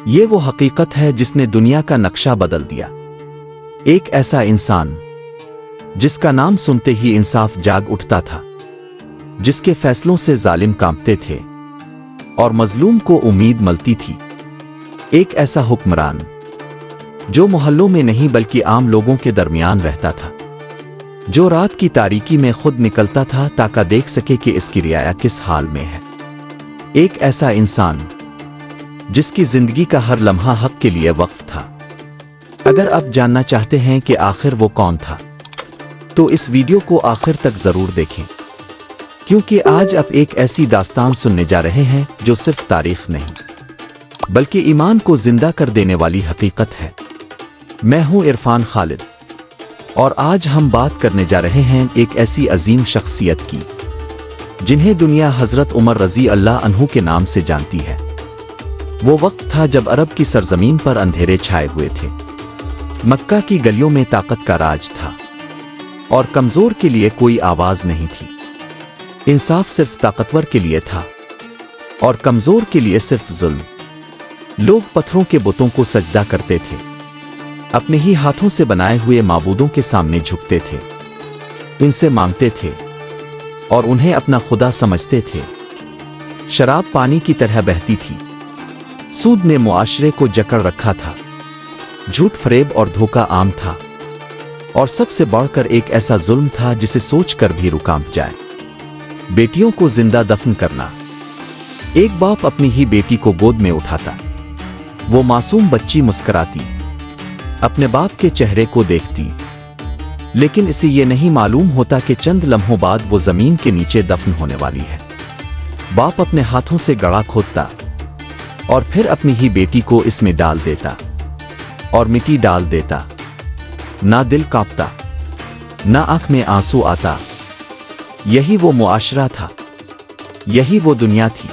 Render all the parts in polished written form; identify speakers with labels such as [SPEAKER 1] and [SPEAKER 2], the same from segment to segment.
[SPEAKER 1] یہ وہ حقیقت ہے جس نے دنیا کا نقشہ بدل دیا۔ ایک ایسا انسان جس کا نام سنتے ہی انصاف جاگ اٹھتا تھا، جس کے فیصلوں سے ظالم کانپتے تھے اور مظلوم کو امید ملتی تھی۔ ایک ایسا حکمران جو محلوں میں نہیں بلکہ عام لوگوں کے درمیان رہتا تھا، جو رات کی تاریکی میں خود نکلتا تھا تاکہ دیکھ سکے کہ اس کی رعایا کس حال میں ہے۔ ایک ایسا انسان جس کی زندگی کا ہر لمحہ حق کے لیے وقف تھا۔ اگر آپ جاننا چاہتے ہیں کہ آخر وہ کون تھا تو اس ویڈیو کو آخر تک ضرور دیکھیں، کیونکہ آج آپ ایک ایسی داستان سننے جا رہے ہیں جو صرف تاریخ نہیں بلکہ ایمان کو زندہ کر دینے والی حقیقت ہے۔ میں ہوں عرفان خالد، اور آج ہم بات کرنے جا رہے ہیں ایک ایسی عظیم شخصیت کی جنہیں دنیا حضرت عمر رضی اللہ عنہ کے نام سے جانتی ہے۔ وہ وقت تھا جب عرب کی سرزمین پر اندھیرے چھائے ہوئے تھے، مکہ کی گلیوں میں طاقت کا راج تھا، اور کمزور کے لیے کوئی آواز نہیں تھی۔ انصاف صرف طاقتور کے لیے تھا اور کمزور کے لیے صرف ظلم۔ لوگ پتھروں کے بتوں کو سجدہ کرتے تھے، اپنے ہی ہاتھوں سے بنائے ہوئے معبودوں کے سامنے جھکتے تھے، ان سے مانگتے تھے اور انہیں اپنا خدا سمجھتے تھے۔ شراب پانی کی طرح بہتی تھی، سود نے معاشرے کو جکڑ رکھا تھا، جھوٹ فریب اور دھوکہ عام تھا، اور سب سے بڑھ کر ایک ایسا ظلم تھا جسے سوچ کر بھی روح کانپ جائے۔ بیٹیوں کو زندہ دفن کرنا۔ ایک باپ اپنی ہی بیٹی کو گود میں اٹھاتا، وہ معصوم بچی مسکراتی، اپنے باپ کے چہرے کو دیکھتی، لیکن اسے یہ نہیں معلوم ہوتا کہ چند لمحوں بعد وہ زمین کے نیچے دفن ہونے والی ہے۔ باپ اپنے ہاتھوں سے گڑھا کھودتا اور پھر اپنی ہی بیٹی کو اس میں ڈال دیتا اور مٹی ڈال دیتا۔ نہ دل کانپتا، نہ آنکھ میں آنسو آتا۔ یہی وہ معاشرہ تھا، یہی وہ دنیا تھی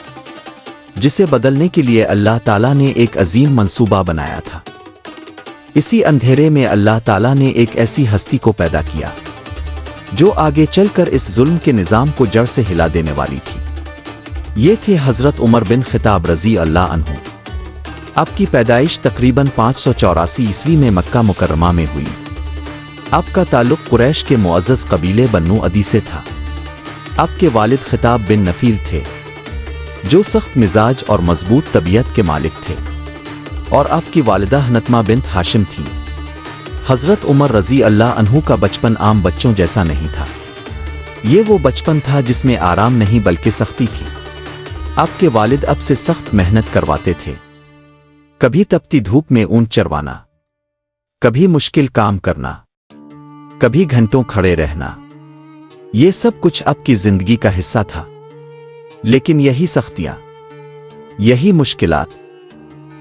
[SPEAKER 1] جسے بدلنے کے لیے اللہ تعالیٰ نے ایک عظیم منصوبہ بنایا تھا۔ اسی اندھیرے میں اللہ تعالیٰ نے ایک ایسی ہستی کو پیدا کیا جو آگے چل کر اس ظلم کے نظام کو جڑ سے ہلا دینے والی تھی۔ یہ تھے حضرت عمر بن خطاب رضی اللہ عنہ۔ آپ کی پیدائش تقریباً 584 عیسوی میں مکہ مکرمہ میں ہوئی۔ آپ کا تعلق قریش کے معزز قبیلے بنو عدی سے تھا۔ آپ کے والد خطاب بن نفیل تھے جو سخت مزاج اور مضبوط طبیعت کے مالک تھے، اور آپ کی والدہ نتمہ بنت ہاشم تھیں۔ حضرت عمر رضی اللہ عنہ کا بچپن عام بچوں جیسا نہیں تھا۔ یہ وہ بچپن تھا جس میں آرام نہیں بلکہ سختی تھی۔ آپ کے والد اب سے سخت محنت کرواتے تھے، کبھی تپتی دھوپ میں اونٹ چروانا، کبھی مشکل کام کرنا، کبھی گھنٹوں کھڑے رہنا۔ یہ سب کچھ آپ کی زندگی کا حصہ تھا، لیکن یہی سختیاں، یہی مشکلات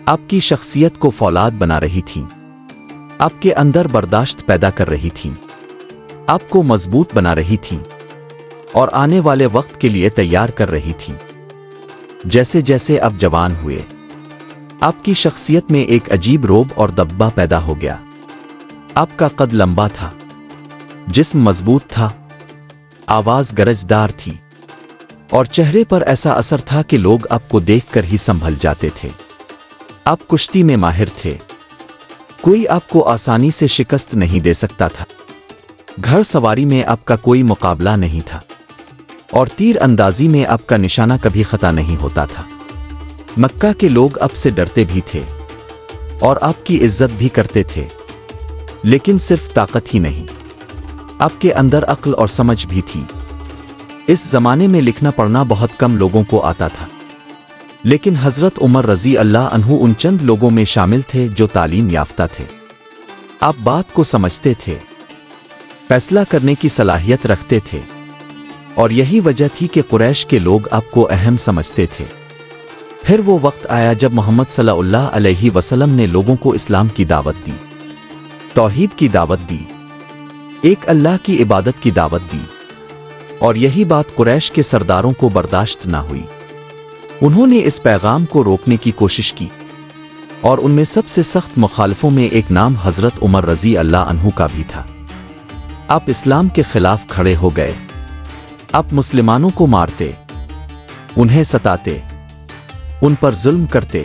[SPEAKER 1] آپ کی شخصیت کو فولاد بنا رہی تھیں، آپ کے اندر برداشت پیدا کر رہی تھیں، آپ کو مضبوط بنا رہی تھیں، اور آنے والے وقت کے لیے تیار کر رہی تھیں۔ جیسے جیسے آپ جوان ہوئے، آپ کی شخصیت میں ایک عجیب روب اور دبدبہ پیدا ہو گیا۔ آپ کا قد لمبا تھا، جسم مضبوط تھا، آواز گرجدار تھی، اور چہرے پر ایسا اثر تھا کہ لوگ آپ کو دیکھ کر ہی سنبھل جاتے تھے۔ آپ کشتی میں ماہر تھے، کوئی آپ کو آسانی سے شکست نہیں دے سکتا تھا۔ گھڑ سواری میں آپ کا کوئی مقابلہ نہیں تھا، اور تیر اندازی میں آپ کا نشانہ کبھی خطا نہیں ہوتا تھا۔ مکہ کے لوگ آپ سے ڈرتے بھی تھے اور آپ کی عزت بھی کرتے تھے، لیکن صرف طاقت ہی نہیں، آپ کے اندر عقل اور سمجھ بھی تھی۔ اس زمانے میں لکھنا پڑھنا بہت کم لوگوں کو آتا تھا، لیکن حضرت عمر رضی اللہ عنہ ان چند لوگوں میں شامل تھے جو تعلیم یافتہ تھے۔ آپ بات کو سمجھتے تھے، فیصلہ کرنے کی صلاحیت رکھتے تھے، اور یہی وجہ تھی کہ قریش کے لوگ آپ کو اہم سمجھتے تھے۔ پھر وہ وقت آیا جب محمد صلی اللہ علیہ وسلم نے لوگوں کو اسلام کی دعوت دی، توحید کی دعوت دی، ایک اللہ کی عبادت کی دعوت دی، اور یہی بات قریش کے سرداروں کو برداشت نہ ہوئی۔ انہوں نے اس پیغام کو روکنے کی کوشش کی، اور ان میں سب سے سخت مخالفوں میں ایک نام حضرت عمر رضی اللہ عنہ کا بھی تھا۔ آپ اسلام کے خلاف کھڑے ہو گئے، آپ مسلمانوں کو مارتے، انہیں ستاتے، ان پر ظلم کرتے،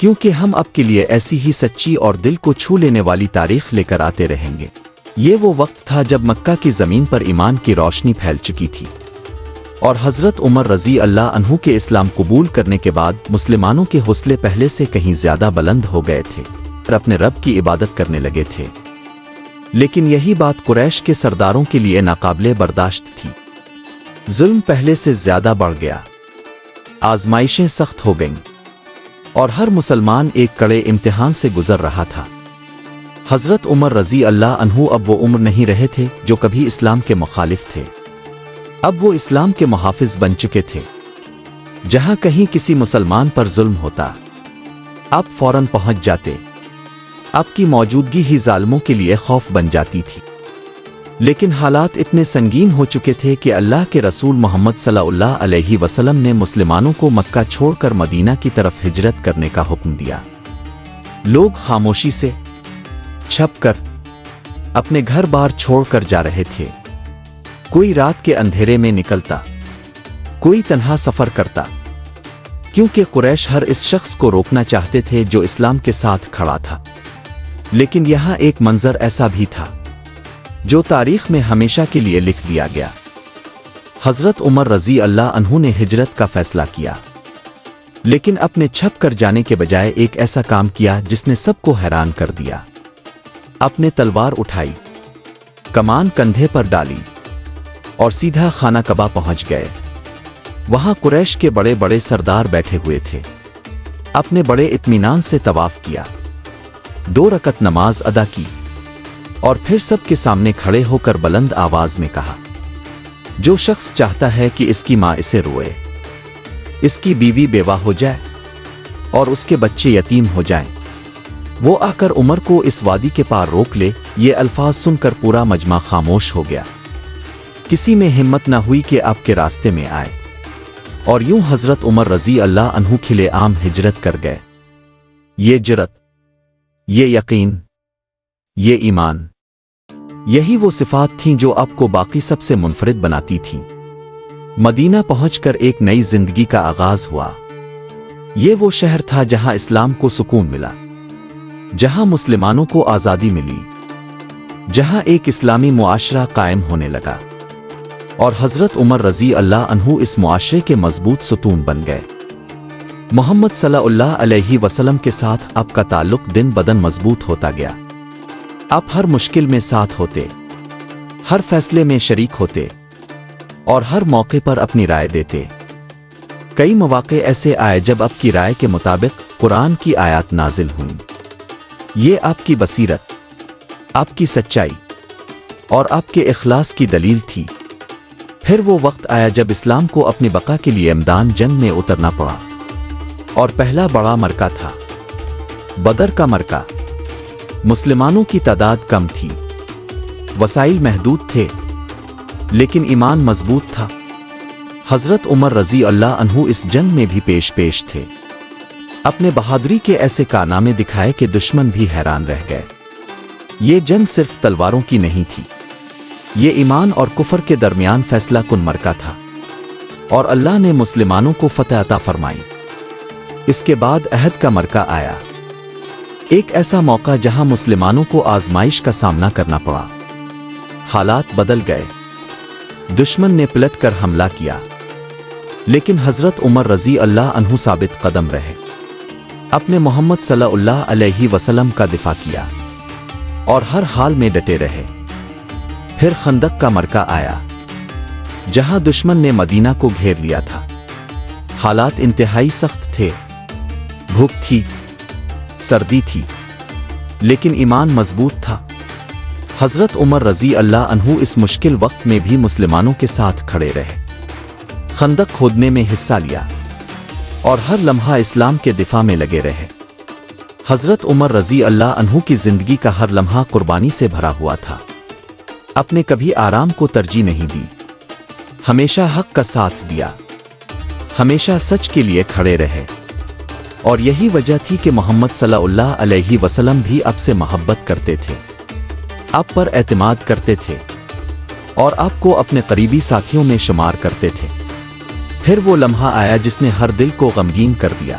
[SPEAKER 1] کیونکہ ہم اب کے لیے ایسی ہی سچی اور دل کو چھو لینے والی تاریخ لے کر آتے رہیں گے۔ یہ وہ وقت تھا جب مکہ کی زمین پر ایمان کی روشنی پھیل چکی تھی، اور حضرت عمر رضی اللہ عنہ کے اسلام قبول کرنے کے بعد مسلمانوں کے حوصلے پہلے سے کہیں زیادہ بلند ہو گئے تھے اور اپنے رب کی عبادت کرنے لگے تھے۔ لیکن یہی بات قریش کے سرداروں کے لیے ناقابل برداشت تھی۔ ظلم پہلے سے زیادہ بڑھ گیا، آزمائشیں سخت ہو گئیں، اور ہر مسلمان ایک کڑے امتحان سے گزر رہا تھا۔ حضرت عمر رضی اللہ عنہ اب وہ عمر نہیں رہے تھے جو کبھی اسلام کے مخالف تھے۔ اب وہ اسلام کے محافظ بن چکے تھے۔ جہاں کہیں کسی مسلمان پر ظلم ہوتا، اب فوراً پہنچ جاتے۔ آپ کی موجودگی ہی ظالموں کے لیے خوف بن جاتی تھی۔ لیکن حالات اتنے سنگین ہو چکے تھے کہ اللہ کے رسول محمد صلی اللہ علیہ وسلم نے مسلمانوں کو مکہ چھوڑ کر مدینہ کی طرف ہجرت کرنے کا حکم دیا۔ لوگ خاموشی سے چھپ کر اپنے گھر بار چھوڑ کر جا رہے تھے۔ کوئی رات کے اندھیرے میں نکلتا، کوئی تنہا سفر کرتا، کیونکہ قریش ہر اس شخص کو روکنا چاہتے تھے جو اسلام کے ساتھ کھڑا تھا۔ لیکن یہاں ایک منظر ایسا بھی تھا جو تاریخ میں ہمیشہ کے لیے لکھ دیا گیا۔ حضرت عمر رضی اللہ عنہ نے ہجرت کا فیصلہ کیا، لیکن اپنے چھپ کر جانے کے بجائے ایک ایسا کام کیا جس نے سب کو حیران کر دیا۔ اپنے تلوار اٹھائی، کمان کندھے پر ڈالی اور سیدھا خانہ کعبہ پہنچ گئے۔ وہاں قریش کے بڑے بڑے سردار بیٹھے ہوئے تھے۔ اپنے بڑے اطمینان سے طواف کیا، 2 رکعت نماز ادا کی، اور پھر سب کے سامنے کھڑے ہو کر بلند آواز میں کہا، جو شخص چاہتا ہے کہ اس کی ماں اسے روئے، اس کی بیوی بیوہ ہو جائے اور اس کے بچے یتیم ہو جائیں، وہ آ کر عمر کو اس وادی کے پار روک لے۔ یہ الفاظ سن کر پورا مجمع خاموش ہو گیا۔ کسی میں ہمت نہ ہوئی کہ آپ کے راستے میں آئے، اور یوں حضرت عمر رضی اللہ عنہ کھلے عام ہجرت کر گئے۔ یہ جرأت، یہ یقین، یہ ایمان، یہی وہ صفات تھیں جو آپ کو باقی سب سے منفرد بناتی تھیں۔ مدینہ پہنچ کر ایک نئی زندگی کا آغاز ہوا۔ یہ وہ شہر تھا جہاں اسلام کو سکون ملا، جہاں مسلمانوں کو آزادی ملی، جہاں ایک اسلامی معاشرہ قائم ہونے لگا، اور حضرت عمر رضی اللہ عنہ اس معاشرے کے مضبوط ستون بن گئے۔ محمد صلی اللہ علیہ وسلم کے ساتھ آپ کا تعلق دن بدن مضبوط ہوتا گیا۔ آپ ہر مشکل میں ساتھ ہوتے، ہر فیصلے میں شریک ہوتے، اور ہر موقع پر اپنی رائے دیتے۔ کئی مواقع ایسے آئے جب آپ کی رائے کے مطابق قرآن کی آیات نازل ہوئیں۔ یہ آپ کی بصیرت، آپ کی سچائی اور آپ کے اخلاص کی دلیل تھی۔ پھر وہ وقت آیا جب اسلام کو اپنی بقا کے لیے میدان جنگ میں اترنا پڑا، اور پہلا بڑا مرکہ تھا بدر کا مرکہ۔ مسلمانوں کی تعداد کم تھی، وسائل محدود تھے، لیکن ایمان مضبوط تھا۔ حضرت عمر رضی اللہ عنہ اس جنگ میں بھی پیش تھے۔ اپنے بہادری کے ایسے کارنامے دکھائے کہ دشمن بھی حیران رہ گئے۔ یہ جنگ صرف تلواروں کی نہیں تھی، یہ ایمان اور کفر کے درمیان فیصلہ کن مرکہ تھا، اور اللہ نے مسلمانوں کو فتح عطا فرمائی۔ اس کے بعد عہد کا مرکہ آیا، ایک ایسا موقع جہاں مسلمانوں کو آزمائش کا سامنا کرنا پڑا۔ حالات بدل گئے، دشمن نے پلٹ کر حملہ کیا، لیکن حضرت عمر رضی اللہ عنہ ثابت قدم رہے، اپنے محمد صلی اللہ علیہ وسلم کا دفاع کیا، اور ہر حال میں ڈٹے رہے۔ پھر خندق کا مرکہ آیا، جہاں دشمن نے مدینہ کو گھیر لیا تھا۔ حالات انتہائی سخت تھے، بھوک تھی، سردی تھی، لیکن ایمان مضبوط تھا۔ حضرت عمر رضی اللہ عنہ اس مشکل وقت میں بھی مسلمانوں کے ساتھ کھڑے رہے، خندق کھودنے میں حصہ لیا، اور ہر لمحہ اسلام کے دفاع میں لگے رہے۔ حضرت عمر رضی اللہ عنہ کی زندگی کا ہر لمحہ قربانی سے بھرا ہوا تھا۔ آپ نے کبھی آرام کو ترجیح نہیں دی، ہمیشہ حق کا ساتھ دیا، ہمیشہ سچ کے لیے کھڑے رہے، اور یہی وجہ تھی کہ محمد صلی اللہ علیہ وسلم بھی آپ سے محبت کرتے تھے، آپ پر اعتماد کرتے تھے، اور آپ کو اپنے قریبی ساتھیوں میں شمار کرتے تھے۔ پھر وہ لمحہ آیا جس نے ہر دل کو غمگین کر دیا،